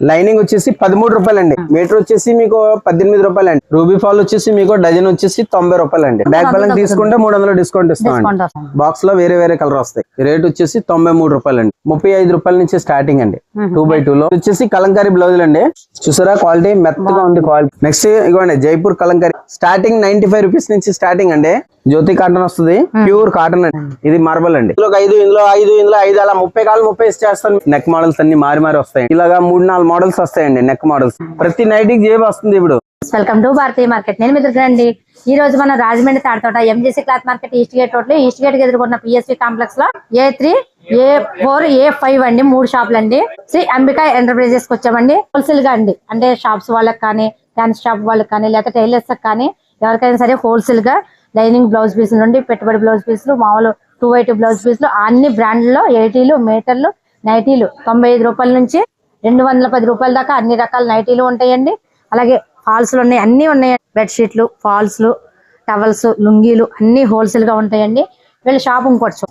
Lining వచ్చేసి 13 రూపాయలండి. Metre వచ్చేసి మీకు 18 రూపాయలండి. రూబీ ఫాల్ వచ్చేసి మీకు డజన్ వచ్చేసి 90 రూపాయలండి. బ్యాక్ బ్యాలెన్స్ తీసుకుంటే 300 డిస్కౌంట్ ఇస్తామండి. బాక్స్ లో వేరే వేరే కలర్ వస్తాయి. రేట్ వచ్చేసి 93 రూపాయలండి. 35 రూపాయల నుంచి స్టార్టింగ్ అండి. 2x2 లో వచ్చేసి కలంకారీ బ్లౌజులు అండి. చూసారా క్వాలిటీ మెత్తగా ఉంది క్వాలిటీ. నెక్స్ట్ ఇవ్వండి జైపూర్ కలంకారీ స్టార్టింగ్ 95 రూపీస్ నుంచి స్టార్టింగ్ అండి. జ్యోతి కాటన్ వస్తుంది, ప్యూర్ కాటన్ అండి. ఇది మార్బల్ అండి. ఇందులో 5 ఇందులో 5 అలా 30 కాలు 30 చేస్తాను. నెక్ మోడల్స్ అన్ని మారి వస్తాయి. ఇలాగా 3-4 మోడల్స్ వస్తాయండి. నెక్ మోడల్స్ ప్రతి నైట్కి జేబు వస్తుంది. ఇప్పుడు వెల్కమ్ టు భారతీయ మార్కెట్. నేను మిత్రులండి. ఈ రోజు మనం Rajahmundry Tadathota MJC cloth market east gate road లో ఈస్ట్ గేట్ ఎదుర్కొన్న పిఎస్వి కాంప్లెక్స్ లో A3, A4, A5 అండి 3 షాపులు అండి. శ్రీ అంబికా ఎంటర్ప్రైజెస్ కి వచ్చామండి. హోల్సేల్ గా అండి, అంటే షాప్స్ వాళ్ళకి కానీ డాన్స్ షాప్ వాళ్ళకి కానీ లేకపోతే టైలర్స్ కానీ ఎవరికైనా సరే హోల్సేల్ గా లైనింగ్ బ్లౌజ్ పీసులు నుండి పెట్టుబడి బ్లౌజ్ పీసులు, మామూలు 2x2 బ్లౌజ్ పీసులు అన్ని బ్రాండ్లలో 80లు, మీటర్లు, నైటీలు 95 రూపాయల నుంచి 210 రూపాయల దాకా అన్ని రకాల నైటీలు ఉంటాయండి. అలాగే ఫాల్స్లు ఉన్నాయి, అన్ని ఉన్నాయి. బెడ్షీట్లు, ఫాల్స్లు, టవల్స్, లుంగీలు అన్ని హోల్సేల్ గా ఉంటాయండి. వీళ్ళ షాప్ ఇంకోటి,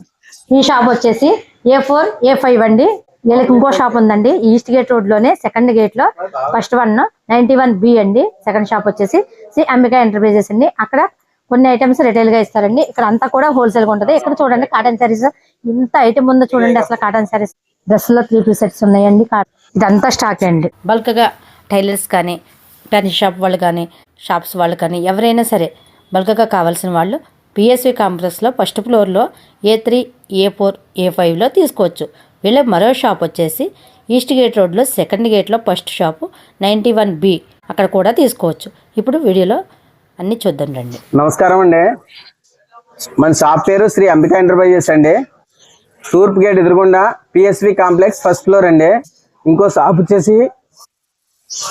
ఈ షాప్ వచ్చేసి A4, A5 అండి. వీళ్ళకి ఇంకో షాప్ ఉందండి ఈస్ట్ గేట్ రోడ్ లోనే, సెకండ్ గేట్ లో. ఫస్ట్ 91B అండి. సెకండ్ షాప్ వచ్చేసి శ్రీ అంబికా ఎంటర్ప్రైజెస్ అండి. అక్కడ కొన్ని ఐటమ్స్ రిటైల్ గా ఇస్తారండి. ఇక్కడ అంతా కూడా హోల్సేల్ గా ఉంటది. ఇక్కడ చూడండి కాటన్ శారీస్, ఇంత ఐటమ్ ఉందో చూడండి. అసలు కాటన్ శారీస్ డ్రెస్ లో 3 పీస్ సెట్స్ ఉన్నాయండి. ఇదంతా స్టాక్ అండి. బల్క్ గా టైలర్స్ కానీ ఫ్యాన్సీ షాప్ వాళ్ళు కానీ షాప్స్ వాళ్ళు కానీ ఎవరైనా సరే బల్క్గా కావాల్సిన వాళ్ళు పిఎస్వి కాంప్లెక్స్లో ఫస్ట్ ఫ్లోర్లో A3, A4, A5లో తీసుకోవచ్చు. వీళ్ళ మరో షాప్ వచ్చేసి ఈస్ట్ గేట్ రోడ్లో సెకండ్ గేట్లో ఫస్ట్ షాపు 91B, అక్కడ కూడా తీసుకోవచ్చు. ఇప్పుడు వీడియోలో అన్ని చూద్దాం రండి. నమస్కారం అండి. మన షాప్ పేరు శ్రీ అంబికా ఎంటర్ప్రైజెస్ అండి. తూర్పు గేట్ ఎదురుగుండా పిఎస్వి కాంప్లెక్స్ ఫస్ట్ ఫ్లోర్ అండి. ఇంకో షాప్ వచ్చేసి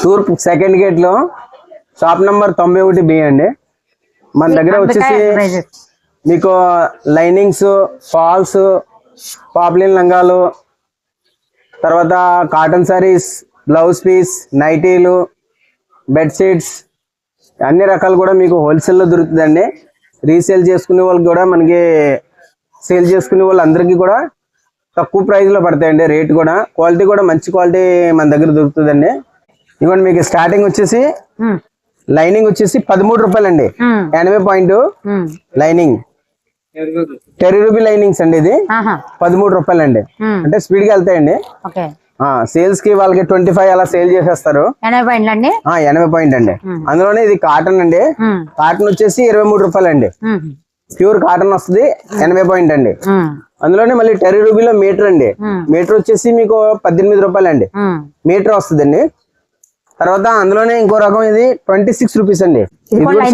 తూర్పు సెకండ్ గేట్ లో షాప్ నంబర్ 91B అండి. మన దగ్గర వచ్చేసి మీకు లైనింగ్స్, ఫాల్స్, పాప్లిన్ లంగాలు, తర్వాత కాటన్ సారీస్, బ్లౌజ్ పీస్, నైటీలు, బెడ్షీట్స్ అన్ని రకాలు కూడా మీకు హోల్సేల్లో దొరుకుతుందండి. రీసేల్ చేసుకునే వాళ్ళకి కూడా, మనకి సేల్ చేసుకునే వాళ్ళందరికీ కూడా తక్కువ ప్రైస్లో పడతాయండి. రేట్ కూడా, క్వాలిటీ కూడా మంచి క్వాలిటీ మన దగ్గర దొరుకుతుందండి. ఇవ్వండి మీకు స్టార్టింగ్ వచ్చేసి లైనింగ్ వచ్చేసి 13 రూపాయలండి. 80 point lining, terry ruby linings అండి. ఇది 13 రూపాయలండి. అంటే స్పీడ్ గా వెళ్తాయండి. సేల్స్ కి వాళ్ళకి 25 అలా సేల్ చేసేస్తారు. 80 పాయింట్ అండి. అందులోనే ఇది కాటన్ అండి. కాటన్ వచ్చేసి 23 రూపాయలండి. ప్యూర్ కాటన్ వస్తుంది, 80 పాయింట్ అండి. అందులోనే మళ్ళీ టెర్రీ రూబీలో మీటర్ అండి. మీటర్ వచ్చేసి మీకు 18 రూపాయలండి. మీటర్ వస్తుందండి. తర్వాత అందులోనే ఇంకో రకం, ఇది 26 రూపీస్ అండి. ఇది కూడా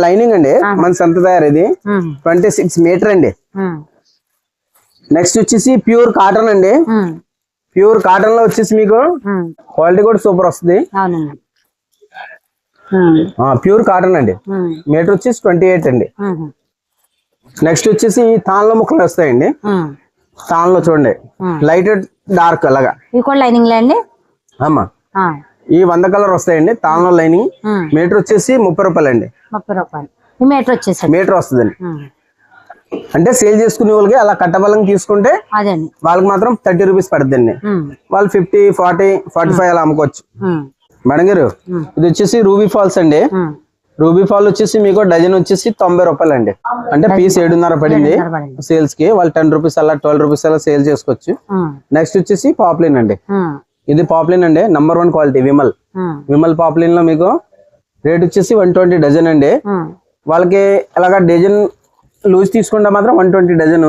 లైనింగ్ అండి, మన సొంత తయారు. ఇది 26 మీటర్ అండి. నెక్స్ట్ వచ్చేసి ప్యూర్ కాటన్ అండి. ప్యూర్ కాటన్ లో వచ్చేసి మీకు క్వాలిటీ కూడా సూపర్ వస్తుంది. ప్యూర్ కాటన్ అండి. మీటర్ వచ్చేసి 28 అండి. నెక్స్ట్ వచ్చేసి తాన్లో ముక్కలు వస్తాయండి. తాన్లో చూడండి, లైట్ డార్క్ అలాగా. అమ్మా ఈ 100 కలర్ వస్తాయండి. తాన్లో లైనింగ్. మీటర్ వచ్చేసి 30 రూపాయలండి. మీటర్ వస్తుందండి. అంటే సేల్ చేసుకునే వాళ్ళకి అలా కట్టబలం తీసుకుంటే వాళ్ళకి మాత్రం 30 రూపీస్ పడుతుందండి. వాళ్ళు 50, 40, 45 అలా అమ్ముకోవచ్చు. మేడం గారు, ఇది వచ్చేసి రూబీ ఫాల్స్ అండి. రూబీ ఫాల్ వచ్చేసి మీకు డజన్ వచ్చేసి 90 రూపాయలండి. అంటే పీస్ 7.5 పడింది సేల్స్ కి. వాళ్ళు 10 రూపీస్ అలా 12 రూపీస్ అలా సేల్ చేసుకోవచ్చు. నెక్స్ట్ వచ్చేసి పాప్లిన్ అండి. ఇది పాప్లిన్ అండి, నంబర్ 1 క్వాలిటీ. విమల్ పాప్లిన్ లో మీకు రేట్ వచ్చేసి 120 డజన్ అండి. వాళ్ళకి ఇలాగా డజన్ లూజ్ తీసుకుంటే మాత్రం 120 డజన్.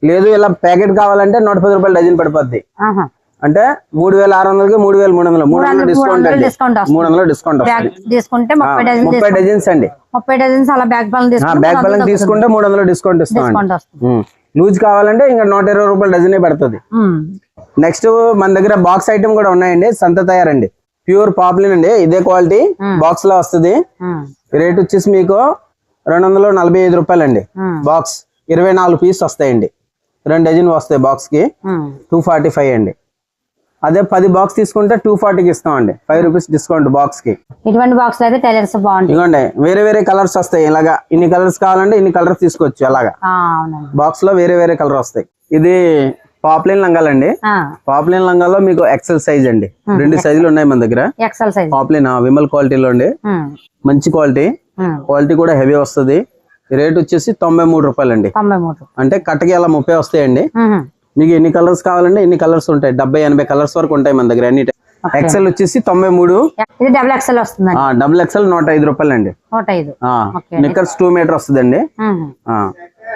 లేదు ఇలా ప్యాకెట్ కావాలంటే 110 రూపాయలు డజన్ పడిపోద్ది. అంటే 3600కి 3300, 300 డిస్కౌంట్ అండి. 300 డిస్కౌంట్ తీసుకుంటే 30 డజన్స్ అండి. 30 డజన్స్ అలా బ్యాక్ బ్యాలెన్స్ తీసుకుంటే 300 డిస్కౌంట్ ఇస్తాం. లూజ్ కావాలంటే ఇంకా 120 రూపాయలు డజనే పడుతుంది. నెక్స్ట్ మన దగ్గర బాక్స్ ఐటమ్ కూడా ఉన్నాయండి. సంత తయారండి. ప్యూర్ పాప్లిన్ అండి. ఇదే క్వాలిటీ బాక్స్ లో వస్తుంది. రేట్ వచ్చేసి మీకు 245 రూపాయలండి. బాక్స్ 24 పీస్ వస్తాయండి. 2 డజన్ వస్తాయి బాక్స్ కి. 245 అండి. అదే 10 బాక్స్ తీసుకుంటే 240కి ఇస్తామండి. 5 రూపీస్ డిస్కౌంట్ బాక్స్ కి. ఇటువంటి బాక్స్ అయితే టైలర్స్ బాగుంటాయి. ఇవ్వండి వేరే వేరే కలర్స్ వస్తాయి. ఇలాగా ఇన్ని కలర్స్ కావాలంటే ఇన్ని కలర్స్ తీసుకోవచ్చు. అలాగా బాక్స్ లో వేరే వేరే కలర్ వస్తాయి. ఇది పాప్లైన్ లంగాలండి. పాప్లైన్ లంగాల్లో మీకు ఎక్సెల్ సైజ్ అండి, 2 సైజులు ఉన్నాయి మన దగ్గర. ఎక్సెల్ సైజ్ పాప్లైన్ విమల్ క్వాలిటీలో అండి, మంచి క్వాలిటీ కూడా హెవీ వస్తుంది. రేట్ వచ్చేసి 93 రూపాయలు అండి. 93 అంటే కట్టకి అలా 30 వస్తాయండి. మీకు ఎన్ని కలర్స్ కావాలంటే ఎన్ని కలర్స్ ఉంటాయి, 70-80 కలర్స్ వరకు ఉంటాయి మన దగ్గర అన్ని. ఎక్సెల్ వచ్చేసి 93. ఇది డబుల్ ఎక్సెల్ వస్తుంది. డబుల్ ఎక్సెల్ 105 రూపాయలు అండి. 105. నిక్కర్స్ 2 మీటర్ వస్తుందండి.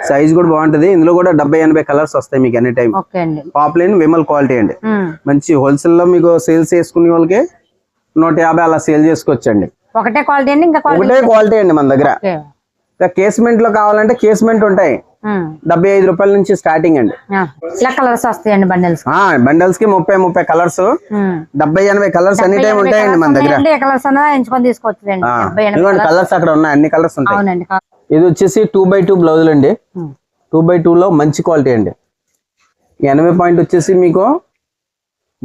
సైజ్ కూడా బాగుంటది. ఇందులో కూడా 70-80 కలర్స్ వస్తాయి మీకు any time. Poplin Vimal quality అండి, మంచి హోల్సేల్ లో మీకు సేల్స్ చేసుకునే వాళ్ళకి 150 అలా సేల్ చేసుకోవచ్చండి. ఒకటే క్వాలిటీ అండి, ఇంకా ఒకటే క్వాలిటీ అండి మన దగ్గర. ఇంకా కేస్మెంట్ లో కావాలంటే కేస్మెంట్ ఉంటాయి, 75 రూపాయల నుంచి స్టార్టింగ్ అండి. ఇలా కలర్స్ వస్తాయండి బండిల్స్. బండిల్స్ కి 30 కలర్స్, 70-80 కలర్స్ ఎనీ టైం ఉంటాయండి మన దగ్గర. కలర్స్ అక్కడ ఉన్నాయి, అన్ని కలర్స్ ఉంటాయి. ఇది వచ్చేసి 2x2 బ్లౌజులు అండి. 2x2 లో మంచి క్వాలిటీ అండి. 80 పాయింట్ వచ్చేసి మీకు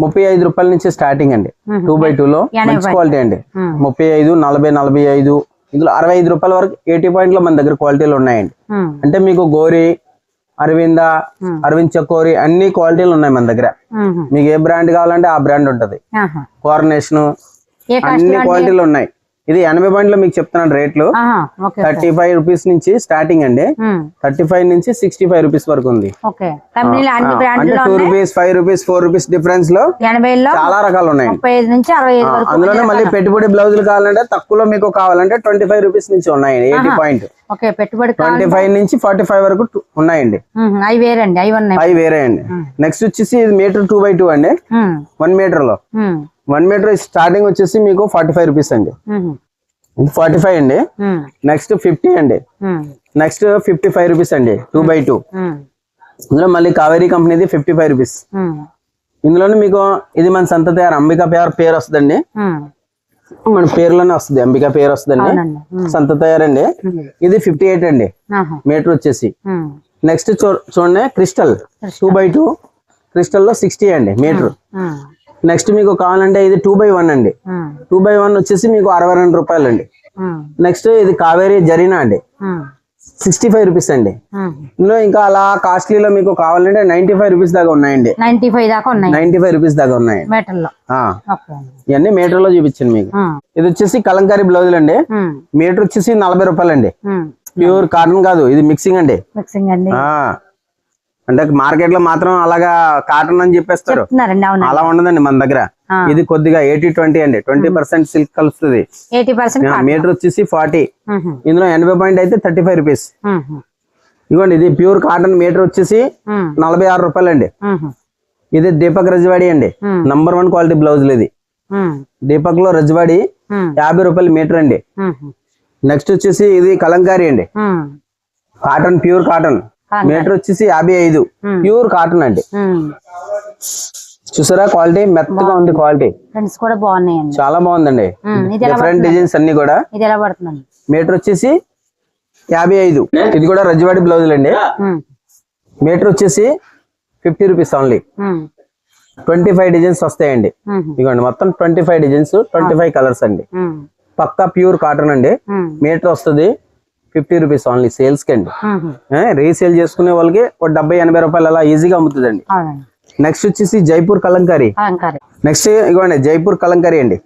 35 రూపాయల నుంచి స్టార్టింగ్ అండి. 2x2 లో మంచి క్వాలిటీ అండి. 35, 40, 45, ఇందులో 65 రూపాయల వరకు 80 పాయింట్ లో మన దగ్గర క్వాలిటీలు ఉన్నాయండి. అంటే మీకు గోరి, అరవింద్ చకోరి అన్ని క్వాలిటీలు ఉన్నాయి మన దగ్గర. మీకు ఏ బ్రాండ్ కావాలంటే ఆ బ్రాండ్ ఉంటది. కోఆర్డినేషన్ అన్ని క్వాలిటీలు ఉన్నాయి. ఇది 80 పాయింట్ లో మీకు చెప్తున్నాను రేట్లు. 35 రూపీస్ నుంచి స్టార్టింగ్ అండి. 35 నుంచి 65 రూపీస్ వరకు ఉంది. అంటే 2 రూపీస్, 5 రూపీస్, 4 రూపీస్ డిఫరెన్స్ లో చాలా రకాలు ఉన్నాయి. అందులోనే మళ్ళీ పెట్టుబడి బ్లౌజులు కావాలంటే తక్కువలో మీకు కావాలంటే 25 రూపీస్ నుంచి ఉన్నాయండి. 80 పాయింట్ 25 నుంచి 45 వరకు ఉన్నాయండి. అవి వేరే అండి. నెక్స్ట్ వచ్చేసి ఇది మీటర్ 2x2 అండి. 1 మీటర్ లో 1 మీటర్ స్టార్టింగ్ వచ్చేసి మీకు 45 రూపీస్ అండి. 45 అండి. నెక్స్ట్ 50 అండి. నెక్స్ట్ 55 రూపీస్ అండి 2x2. ఇందులో మళ్ళీ కావేరీ కంపెనీది 55 రూపీస్. ఇందులోనే మీకు ఇది మన సంత తయారు అంబికా పేరు వస్తుందండి. మన పేరులోనే వస్తుంది, అంబికా పేరు వస్తుందండి. సంత తయారండి. ఇది 58 అండి మీటర్ వచ్చేసి. నెక్స్ట్ చూడండి క్రిస్టల్ 2x2 క్రిస్టల్ లో 60 అండి మీటర్. నెక్స్ట్ మీకు కావాలంటే ఇది 2x1 అండి. 2x1 వచ్చేసి మీకు 62 రూపాయలు అండి. నెక్స్ట్ ఇది కావేరీ జరీనా అండి, 65 రూపీస్ అండి. ఇందులో ఇంకా అలా కాస్ట్లీలో మీకు కావాలంటే 95 రూపీస్ దాకా ఉన్నాయండి. 95 రూపీస్ దాకా ఉన్నాయి. ఇవన్నీ మీటర్ లో చూపించాను మీకు. ఇది వచ్చేసి కలంకారీ బ్లౌజులు అండి. మీటర్ వచ్చేసి 40 రూపాయలు అండి. ప్యూర్ కాటన్ కాదు, ఇది మిక్సింగ్ అండి. అంటే మార్కెట్ లో మాత్రం అలాగా కాటన్ అని చెప్పేస్తారు, అలా ఉండదండి మన దగ్గర. ఇది కొద్దిగా 80-20 అండి. 20% సిల్క్ కలుస్తుంది. మీటర్ వచ్చేసి 40. ఇందులో 80 పాయింట్ అయితే 35 రూపీస్. ఇదిగోండి ఇది ప్యూర్ కాటన్. మీటర్ వచ్చేసి 46 రూపాయలు అండి. ఇది దీపక్ రజవాడి అండి, నంబర్ 1 క్వాలిటీ బ్లౌజులు. ఇది దీపక్ లో రజవాడి 50 రూపాయలు మీటర్ అండి. నెక్స్ట్ వచ్చేసి ఇది కలంకారీ అండి, కాటన్ ప్యూర్ కాటన్. మీటర్ వచ్చేసి 55 ప్యూర్ కాటన్ అండి. చూసారా క్వాలిటీ మెత్తగా ఉంది. క్వాలిటీ కూడా బాగున్నాయండి, చాలా బాగుందండి. డిఫరెంట్ డిజైన్స్ అన్ని కూడా. మీటర్ వచ్చేసి 55. ఇది కూడా రజవాడి బ్లౌజులు అండి. మీటర్ వచ్చేసి 50 రూపీస్ ఓన్లీ. 25 డిజైన్స్ వస్తాయండి. ఇదిగోండి మొత్తం 25 డిజైన్స్, 25 కలర్స్ అండి. పక్కా ప్యూర్ కాటన్ అండి. మీటర్ వస్తుంది 50 రూపీస్ ఓన్లీ సేల్స్ కి అండి. రీసేల్ చేసుకునే వాళ్ళకి 70-80 రూపాయలు అలా ఈజీగా అమ్ముతుందండి. నెక్స్ట్ వచ్చేసి జైపూర్ కలంకారీ. నెక్స్ట్ ఇవ్వండి జైపూర్ కలంకారీ అండి.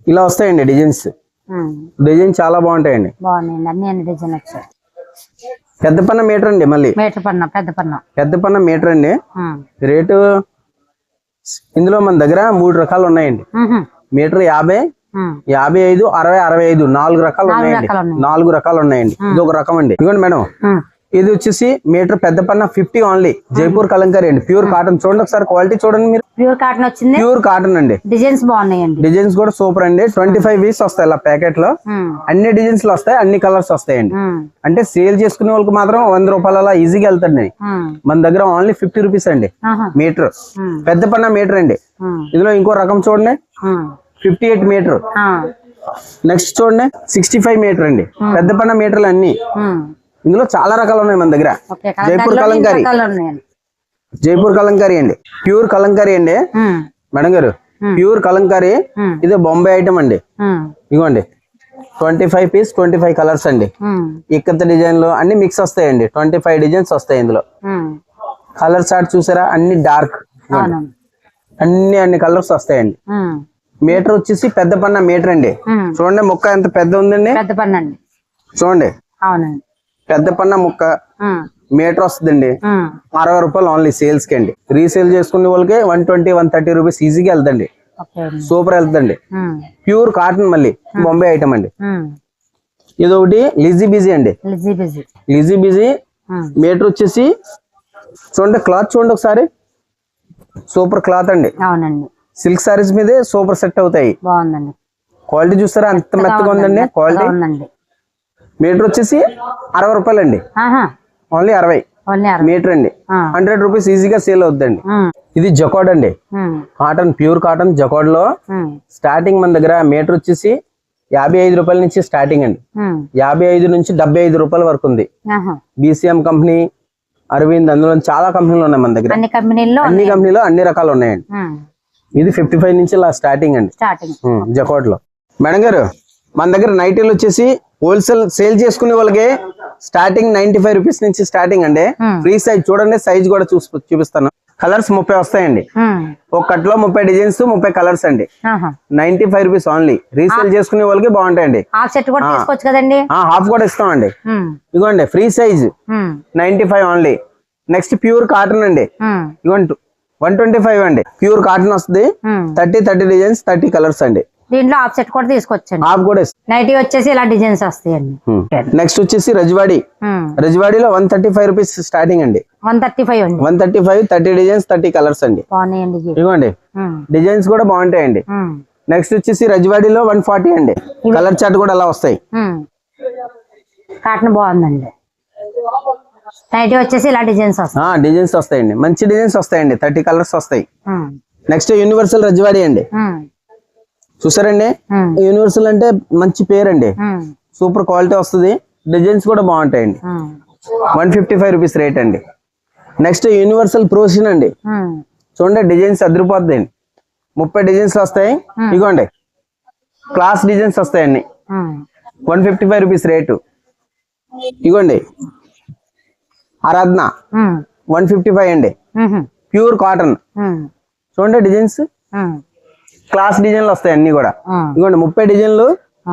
ఇలా వస్తాయండి డిజైన్స్. డిజైన్ చాలా బాగుంటాయండి. పెద్ద పన్న మీటర్ అండి. మళ్ళీ పెద్ద పన్న మీటర్ అండి. రేటు ఇందులో మన దగ్గర 3 రకాలు ఉన్నాయండి. మీటర్ 50, 55, 60, 65 4 రకాలు ఉన్నాయండి. 4 రకాలు ఉన్నాయండి. ఇది ఒక రకం అండి. ఇదిగోండి మేడం, ఇది వచ్చేసి మీటర్ పెద్ద పన్న 50 ఓన్లీ. జైపూర్ కలంకారీ అండి, ప్యూర్ కాటన్. చూడండి ఒకసారి క్వాలిటీ చూడండి మీరు. ప్యూర్ కాటన్ వచ్చింది, ప్యూర్ కాటన్ అండి. డిజైన్స్ బాగున్నాయండి. డిజైన్స్ కూడా సూపర్ అండి. 25 పీస్ వస్తాయి ఇలా ప్యాకెట్ లో. అన్ని డిజైన్స్ లో వస్తాయి, అన్ని కలర్స్ వస్తాయండి. అంటే సేల్ చేసుకునే వాళ్ళకి మాత్రం 100 రూపాయలు అలా ఈజీగా వెళ్తాండి. మన దగ్గర ఓన్లీ 50 రూపీస్ అండి మీటర్. పెద్ద పన్న మీటర్ అండి. ఇందులో ఇంకో రకం చూడండి 58 మీటర్. నెక్స్ట్ చూడండి 65 మీటర్ అండి. పెద్ద పన్న మీటర్లు అన్ని. ఇందులో చాలా రకాలు ఉన్నాయి మన దగ్గర. జైపూర్ కలంకారీ, జైపూర్ కలంకారీ అండి, ప్యూర్ కలంకారీ అండి మేడం గారు. ప్యూర్ కలంకారీ. ఇది బొంబాయి ఐటమ్ అండి. ఇదిగోండి 25 పీస్, 25 కలర్స్ అండి. ఇక్కత డిజైన్లు అన్ని మిక్స్ వస్తాయండి. 25 డిజైన్స్ వస్తాయి ఇందులో. కలర్ చార్ట్ చూసారా, అన్ని డార్క్, అవునండి. అన్ని కలర్స్ వస్తాయండి. మీటర్ వచ్చేసి పెద్ద పన్న మీటర్ అండి. చూడండి ముక్క ఎంత పెద్ద ఉందండి, పెద్ద పన్ను అండి. చూడండి అవునండి. పెద్ద పన్న ముక్క మీటర్ వస్తుందండి. 60 రూపాయలు ఓన్లీ సేల్స్ కి అండి. రీసేల్ చేసుకునే వాళ్ళకి 120, 130 రూపీస్ ఈజీగా వెళ్తండి. సూపర్ వెళ్తుందండి. ప్యూర్ కాటన్, మళ్ళీ బొంబే ఐటమ్ అండి. ఇది ఒకటి లిజీ బిజీ అండి. లిజీ బిజీ మీటర్ వచ్చేసి చూడండి, క్లాత్ చూడండి ఒకసారి, సూపర్ క్లాత్ అండి. అవునండి. సిల్క్ సారీస్ మీదే సూపర్ సెట్ అవుతాయి. బాగుందండి. క్వాలిటీ చూస్తారా అంత మెత్తగా ఉందండి క్వాలిటీ. మీటర్ వచ్చేసి 60 రూపాయలు అండి. ఓన్లీ 60 మీటర్ అండి. 100 రూపీస్ ఈజీగా సేల్ అవుతుందండి. ఇది జకాడ్ అండి, కాటన్, ప్యూర్ కాటన్ జకాడ్ లో స్టార్టింగ్ మన దగ్గర మీటర్ వచ్చేసి 55 రూపాయల నుంచి స్టార్టింగ్ అండి. 55 నుంచి 75 రూపాయల వరకు ఉంది. BCM కంపెనీ, అరవింద్, అందులో చాలా కంపెనీలు ఉన్నాయి మన దగ్గర. అన్ని కంపెనీలో అన్ని రకాలు ఉన్నాయండి. ఇది 55 నుంచి ఇలా స్టార్టింగ్ అండి జకాడ్ లో. మేడం గారు, మన దగ్గర నైటీలు వచ్చేసి హోల్సేల్ సేల్ చేసుకునే వాళ్ళకి స్టార్టింగ్ 95 రూపీస్ నుంచి స్టార్టింగ్ అండి. ఫ్రీ సైజ్ చూడండి, సైజ్ కూడా చూపిస్తాను. కలర్స్ 30 వస్తాయండి. ఒక కట్లో 30 డిజైన్స్, 30 కలర్స్ అండి. 95 రూపీస్ ఓన్లీ. రీసేల్ చేసుకునే వాళ్ళకి బాగుంటాయండి. హాఫ్ కూడా ఇస్తామండి. ఇదిగోండి free size 95 only. Next pure cotton అండి, ఇదిగోండి 125 అండి. ప్యూర్ కాటన్ వస్తుంది. 30 డిజైన్స్, 30 కలర్స్ అండి. దీంట్లో హాఫ్ సెట్ కూడా తీసుకొచ్చండి. హాఫ్ కూడా నైటీ వచ్చేసి ఇలా డిజైన్స్ వస్తాయండి. నెక్స్ట్ వచ్చేసి రజవాడి. రజవాడిలో 135 రూపీస్ స్టార్టింగ్ అండి. 135 అండి. 135, 30 డిజైన్స్, 30 కలర్స్ అండి. బాగున్నాయండి. ఇదిగోండి డిజైన్స్ కూడా బాగుంటాయండి. నెక్స్ట్ వచ్చేసి రజవాడిలో 140 అండి. కలర్ చార్ట్ కూడా అలా వస్తాయి. కాటన్ బాగుందండి. నైటీ వచ్చేసి ఇలా డిజైన్స్ వస్తాయి. డిజైన్స్ వస్తాయండి, మంచి డిజైన్స్ వస్తాయండి. 30 కలర్స్ వస్తాయి. నెక్స్ట్ యూనివర్సల్ రజవాడి అండి. చూసారండి, యూనివర్సల్ అంటే మంచి పేరండి. సూపర్ క్వాలిటీ వస్తుంది. డిజైన్స్ కూడా బాగుంటాయండి. 155 రూపీస్ రేట్ అండి. నెక్స్ట్ యూనివర్సల్ ప్రోషన్ అండి. చూడండి డిజైన్స్ అదిరిపోద్దండి. 30 డిజైన్స్ వస్తాయి. ఇగోండి క్లాస్ డిజైన్స్ వస్తాయండి. 155 రూపీస్ రేటు. ఇగోండి ఆరాధన 155 అండి. Pure cotton. చూడండి డిజైన్స్ క్లాస్ డిజైన్లు వస్తాయి అన్ని కూడా. ఇదిగోండి 30 డిజైన్లు,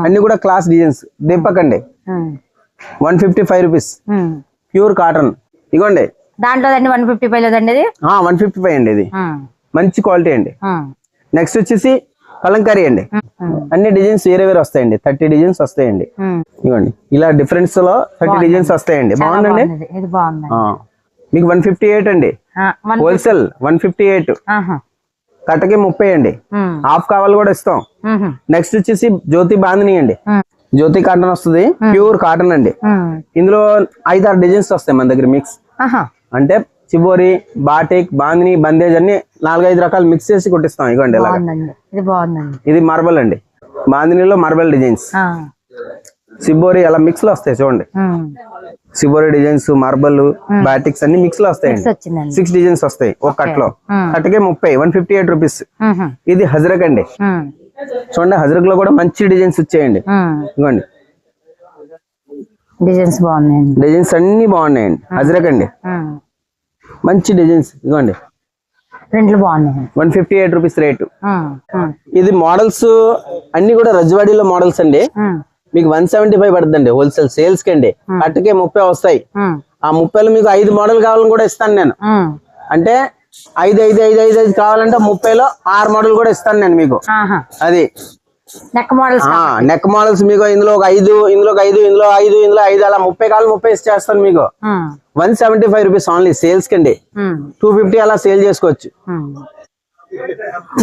అన్ని కూడా క్లాస్ డిజైన్స్. దింపకండి. 155 రూపీస్ ప్యూర్ కాటన్. ఇదిగోండి దాంట్లో 155 లేదండి. 155 అండి. ఇది మంచి క్వాలిటీ అండి. నెక్స్ట్ వచ్చేసి కలంకారీ అండి. అన్ని డిజైన్స్ వేరే వేరే వస్తాయండి. 30 డిజైన్స్ వస్తాయండి. ఇదిగోండి ఇలా డిఫరెన్స్ లో 30 డిజైన్స్ వస్తాయండి. బాగుందండి. మీకు 158 అండి. హోల్సేల్ 158. కట్టకి 30 అండి. హాఫ్ కావాలి కూడా ఇస్తాం. నెక్స్ట్ వచ్చేసి జ్యోతి బాందిని అండి. జ్యోతి కాటన్ వస్తుంది. ప్యూర్ కాటన్ అండి. ఇందులో 5-6 డిజైన్స్ వస్తాయి మన దగ్గర మిక్స్. అంటే చిబోరి, బాటిక్, బాందిని, బందేజ్ అన్ని 4-5 రకాలు మిక్స్ చేసి కుట్టిస్తాం. ఇవ్వండి ఇది మార్బల్ అండి. బాందినిలో మార్బల్ డిజైన్స్, సిబోరి అలా మిక్స్ లో వస్తాయి. చూడండి సిబోరి డిజైన్స్, మార్బల్, బాటిక్స్ అన్ని మిక్స్ లో వస్తాయండి. 6 డిజైన్స్ వస్తాయి ఒక కట్లో. కట్టకే 30, 158 రూపీస్. ఇది హజరక్ అండి. చూడండి హజరక్ లో కూడా మంచి డిజైన్స్ వచ్చాయండి. ఇవ్వండి డిజైన్స్ బాగున్నాయండి. డిజైన్స్ అన్ని బాగున్నాయండి. హజరక్ అండి, మంచి డిజైన్స్. ఇవ్వండి ప్రింట్లు బాగున్నాయి. 158 రూపీస్ రేటు. ఇది మోడల్స్ అన్ని కూడా రజవాడీలో మోడల్స్ అండి. మీకు 175 పడుతుందండి హోల్సేల్ సేల్స్ కి అండి. కట్టకే 30 వస్తాయి. ఆ 30లో మీకు 5 మోడల్ కావాలని కూడా ఇస్తాను నేను. అంటే 5 కావాలంటే 30లో 6 మోడల్ కూడా ఇస్తాను నేను మీకు. అది నెక్ మోడల్స్ మీకు ఇందులో ఒక 5, ఇందులో ఒక 5, ఇందులో 5, ఇందులో 5 అలా 30 కావాలి 30 ఇచ్చేస్తాను మీకు. 175 రూపీస్ ఓన్లీ సేల్స్ కి అండి. 250 అలా సేల్ చేసుకోవచ్చు.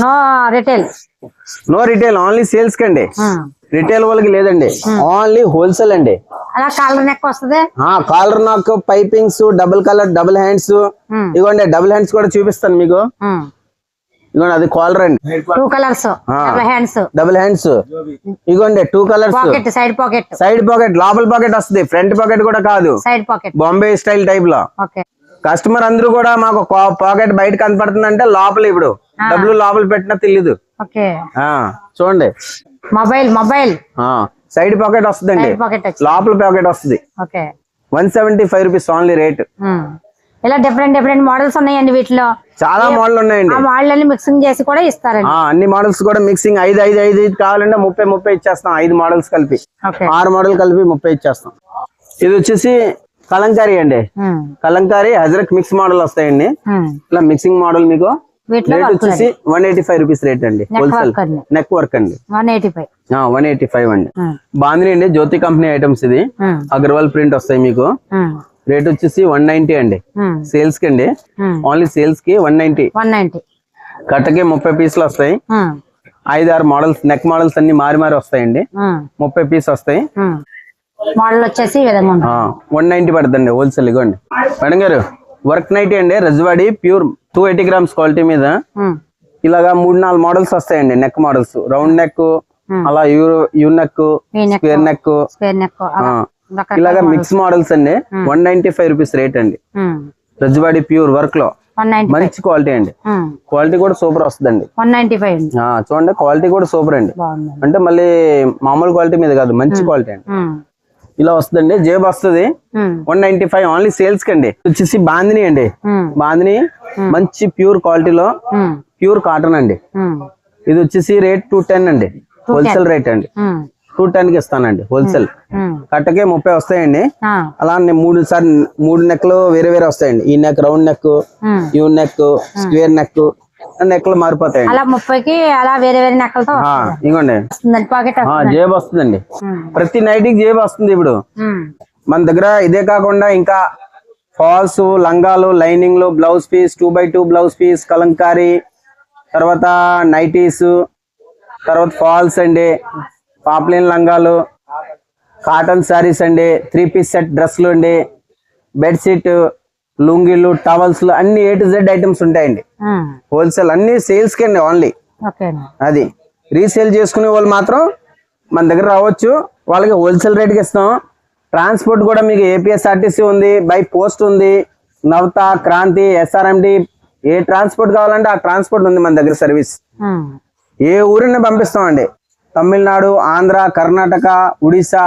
నో రిటైల్ ఓన్లీ సేల్స్ కి అండి. రిటైల్ వాళ్ళకి లేదండి, ఓన్లీ హోల్సేల్ అండి. కాలర్ నెక్ వస్తుంది. Collar neck, pipings, double colour, double hands. ఇదిగోండి డబుల్ హ్యాండ్స్ కూడా చూపిస్తాను మీకు. ఇదిగోండి అది కాలర్ అండి. 2 కలర్స్ డబుల్ హ్యాండ్స్. ఇదిగోండి 2 కలర్స్. సైడ్ పాకెట్, లోపల పాకెట్ వస్తుంది. ఫ్రంట్ పాకెట్ కూడా కాదు, side pocket Bombay style type లో. కస్టమర్ అందరూ కూడా మాకు పాకెట్ బయట కనపడుతుంది అంటే లోపల ఇప్పుడు డబ్బులు లోపల పెట్టినా తెలియదు. చూడండి మొబైల్ సైడ్ పాకెట్ వస్తుందండి, లోపల పాకెట్ వస్తుంది. 175 రూపీస్ ఓన్లీ రేట్. ఇలా డిఫరెంట్ డిఫరెంట్ మోడల్స్ ఉన్నాయండి వీటిలో. చాలా మోడల్ ఉన్నాయండి. ఆ మోడల్ అన్ని మిక్సింగ్ చేసి కూడా ఇస్తారండి. అన్ని మోడల్స్ కూడా మిక్సింగ్ 5 కావాలంటే 30 ఇచ్చేస్తాం. 5 మోడల్స్ కలిపి 6 మోడల్ కలిపి 30 ఇచ్చేస్తాం. ఇది వచ్చేసి కలంకారీ అండి. కలంకారీ హజరక్ మిక్స్ మోడల్ వస్తాయండి. ఇలా మిక్సింగ్ మోడల్ మీకు రేట్ వచ్చేసి 185 రూపీస్ రేట్ అండి. హోల్సేల్ నెక్ వర్క్ అండి. 185 అండి. బాందిని అండి, జ్యోతి కంపెనీ ఐటమ్స్. ఇది అగర్వాల్ ప్రింట్ వస్తాయి మీకు. రేట్ వచ్చేసి 190 అండి. సేల్స్ కి అండి, ఓన్లీ సేల్స్ కి 190. కట్టకి 30 పీసులు వస్తాయి. 5-6 మోడల్స్, నెక్ మోడల్స్ అన్ని మారి వస్తాయండి. 30 పీస్ వస్తాయి. మోడల్ వచ్చేసి 190 పడుతుంది హోల్సేల్. ఇగోండి మేడం గారు, వర్క్ నైటీ అండి, రజ్వాడి ప్యూర్ 280 గ్రామ్స్ క్వాలిటీ మీద ఇలాగా 3-4 మోడల్స్ వస్తాయండి. నెక్ మోడల్స్, రౌండ్ నెక్, అలా యూ నెక్, స్క్వేర్ నెక్, ఇలాగా మిక్స్ మోడల్స్ అండి. 195 రూపీస్ రేట్ అండి. రజ్వాడి ప్యూర్ వర్క్ లో మంచి క్వాలిటీ అండి. క్వాలిటీ కూడా సూపర్ వస్తుందండి. 195. చూడండి క్వాలిటీ కూడా సూపర్ అండి. అంటే మళ్ళీ మామూలు క్వాలిటీ మీద కాదు, మంచి క్వాలిటీ అండి. ఇలా వస్తుందండి. జేబ్ వస్తుంది. 195 ఓన్లీ సేల్స్ కండి. వచ్చేసి బాందిని అండి. బాందిని మంచి ప్యూర్ క్వాలిటీలో ప్యూర్ కాటన్ అండి. ఇది వచ్చేసి రేట్ 210 అండి. హోల్సేల్ రేట్ అండి. 210 కి ఇస్తానండి హోల్సేల్. కట్టకే 30 వస్తాయండి. అలా 3 నెక్లు వేరే వేరే వస్తాయండి. ఈ neck, round neck, U neck, square neck, నెక్లు మారిపోతాయండి. అలా 30కి అలా వేరే వేరే నెక్కలతో ఇగోండి జేబు వస్తుందండి. ప్రతి నైట్కి జేబు వస్తుంది. ఇప్పుడు మన దగ్గర ఇదే కాకుండా ఇంకా ఫాల్స్, లంగాలు, లైనింగ్లు, blouse piece, 2x2 blouse piece, Kalamkari, తర్వాత నైటీస్, తర్వాత ఫాల్స్ అండి, పాప్లిన్ లంగాలు, కాటన్ శారీస్ అండి, 3 పీస్ సెట్ డ్రెస్సులు అండి, బెడ్షీట్, లుంగీలు, టవల్స్, అన్ని A to Z ఐటమ్స్ ఉంటాయండి. హోల్సేల్ అన్ని సేల్స్ కి అండి ఓన్లీ. అది రీసేల్ చేసుకునే వాళ్ళు మాత్రం మన దగ్గర రావచ్చు. వాళ్ళకి హోల్సేల్ రేట్కి ఇస్తాం. ట్రాన్స్పోర్ట్ కూడా మీకు APSRTC ఉంది, బై పోస్ట్ ఉంది, నవత, క్రాంతి, SRMT, ఏ ట్రాన్స్పోర్ట్ కావాలంటే ఆ ట్రాన్స్పోర్ట్ ఉంది మన దగ్గర సర్వీస్. ఏ ఊరిని పంపిస్తామండి. తమిళనాడు, ఆంధ్ర, కర్ణాటక, ఒడిశా,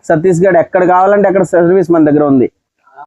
ఛత్తీస్గఢ్, ఎక్కడ కావాలంటే అక్కడ సర్వీస్ మన దగ్గర ఉంది.